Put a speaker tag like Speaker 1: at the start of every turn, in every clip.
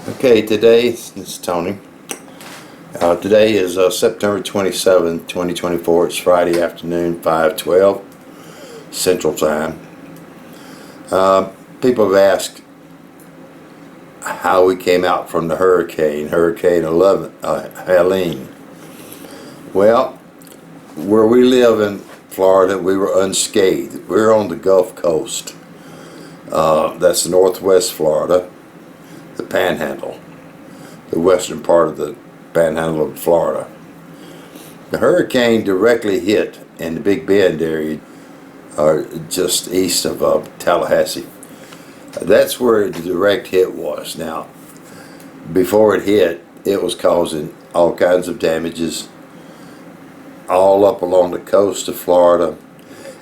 Speaker 1: Okay, today, this is Tony. Today is September 27th, 2024. It's Friday afternoon, 5:12 Central Time. People have asked how we came out from the Hurricane 11, Helene. Well, where we live in Florida, we were unscathed. We're on the Gulf Coast. That's northwest Florida, the Panhandle, the western part of the Panhandle of Florida. The hurricane directly hit in the Big Bend area, just east of Tallahassee. That's where the direct hit was. Now, before it hit, it was causing all kinds of damages all up along the coast of Florida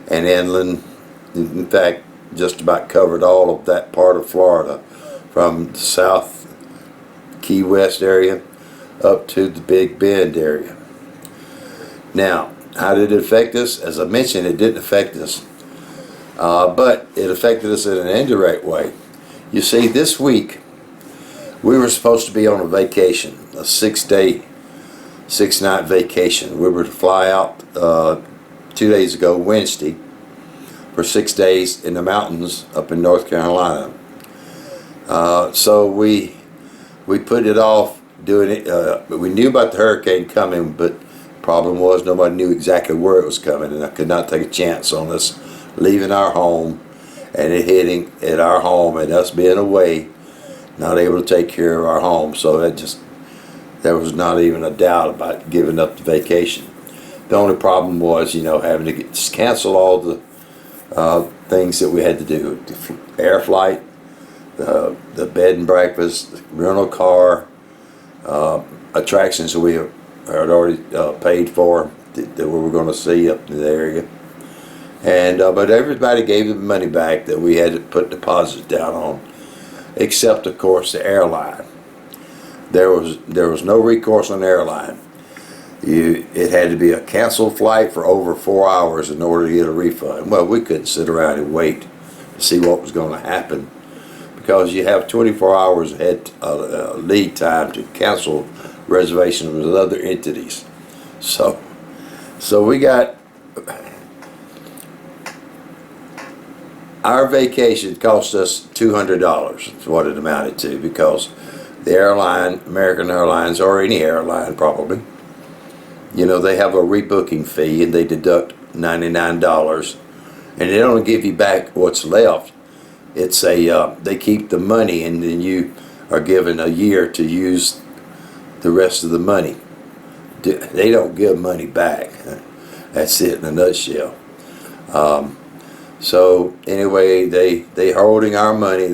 Speaker 1: and inland. In fact, just about covered all of that part of Florida from the South Key West area up to the Big Bend area. Now, how did it affect us? As I mentioned, it didn't affect us, but it affected us in an indirect way. You see, this week we were supposed to be on a vacation, a 6-day, 6-night vacation. We were to fly out 2 days ago, Wednesday, for 6 days in the mountains up in North Carolina. So we put it off doing it. We knew about the hurricane coming, but the problem was nobody knew exactly where it was coming, and I could not take a chance on us leaving our home and it hitting at our home and us being away, not able to take care of our home. So there was not even a doubt about giving up the vacation. The only problem was, having to cancel all the things that we had to do: the air flight, the bed and breakfast, the rental car, attractions that we had already paid for that we were going to see up in the area, and but everybody gave the money back that we had to put deposits down on, except of course the airline. There was no recourse on the airline. It had to be a canceled flight for over 4 hours in order to get a refund. Well, we couldn't sit around and wait to see what was going to happen, because you have 24 hours ahead lead time to cancel reservations with other entities. So we got our vacation cost us $200 is what it amounted to, because the airline, American Airlines or any airline probably, they have a rebooking fee and they deduct $99, and they don't give you back what's left. It's they keep the money, and then you are given a year to use the rest of the money. They don't give money back. That's it in a nutshell. So anyway, they're holding our money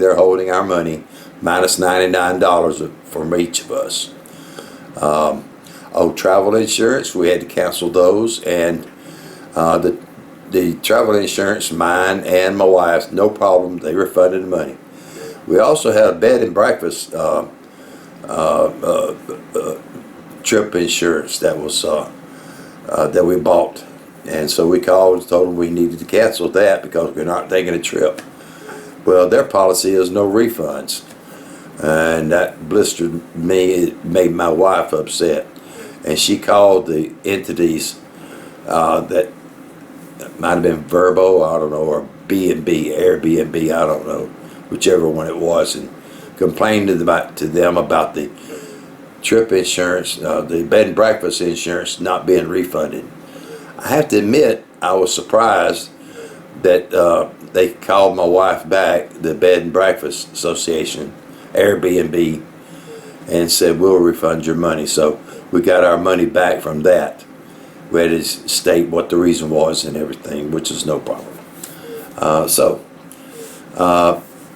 Speaker 1: minus $99 from each of us. Travel insurance, we had to cancel those, and the travel insurance, mine and my wife's, no problem, they refunded the money. We also had a bed and breakfast trip insurance that was that we bought, and so we called and told them we needed to cancel that because we're not taking a trip. Well, their policy is no refunds, and that blistered me. It made my wife upset, and she called the entities that might have been Verbo, I don't know, or B&B, Airbnb, I don't know, whichever one it was, and complained to them about the trip insurance, the bed and breakfast insurance not being refunded. I have to admit, I was surprised that they called my wife back, the Bed and Breakfast Association, Airbnb, and said, we'll refund your money. So we got our money back from that. We had to state what the reason was and everything, which is no problem.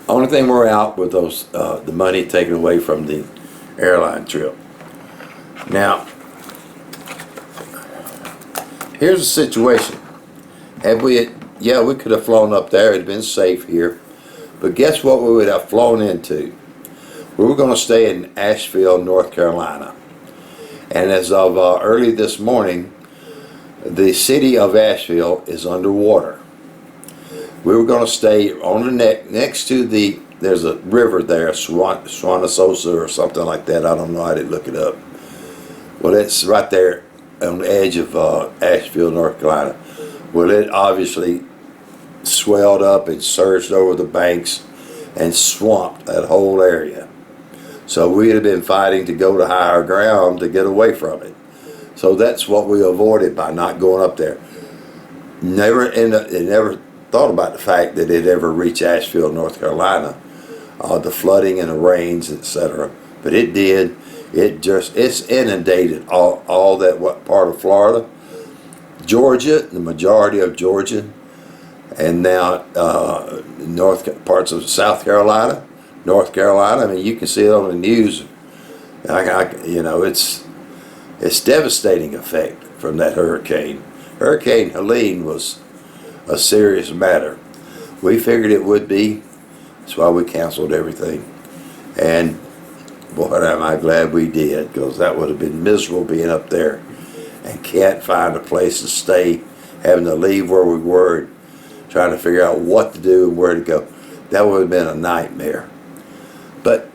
Speaker 1: Only thing we're out with those the money taken away from the airline trip. Now, here's the situation. We could have flown up there. It'd been safe here. But guess what we would have flown into? We were going to stay in Asheville, North Carolina. And as of early this morning, the city of Asheville is underwater. We were going to stay on the next to the there's a river there, Swanasosa or something like that. I don't know. I didn't look it up. Well, it's right there on the edge of Asheville, North Carolina. Well, it obviously swelled up and surged over the banks and swamped that whole area. So we'd have been fighting to go to higher ground to get away from it. So that's what we avoided by not going up there. It never thought about the fact that it ever reached Asheville, North Carolina, the flooding and the rains, etc. But it did. It's inundated all that what part of Florida, Georgia, the majority of Georgia, and now parts of South Carolina, North Carolina. I mean, you can see it on the news. It's devastating effect from that hurricane. Hurricane Helene was a serious matter. We figured it would be. That's why we canceled everything. And boy, am I glad we did, because that would have been miserable being up there and can't find a place to stay, having to leave where we were, trying to figure out what to do and where to go. That would have been a nightmare. But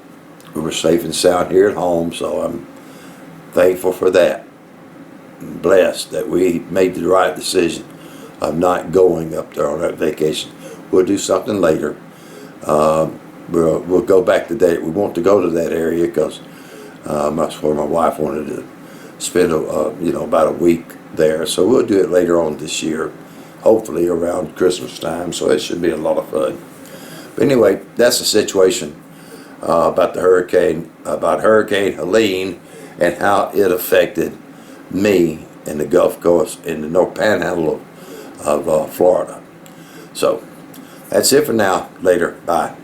Speaker 1: we were safe and sound here at home, so I'm thankful for that. I'm blessed that we made the right decision of not going up there on that vacation. We'll do something later. We'll go back to that. We want to go to that area because that's where my wife wanted to spend about a week there. So we'll do it later on this year, hopefully around Christmas time. So it should be a lot of fun. But anyway, that's the situation about Hurricane Helene and how it affected me in the Gulf Coast, in the North Panhandle of Florida. So that's it for now. Later. Bye.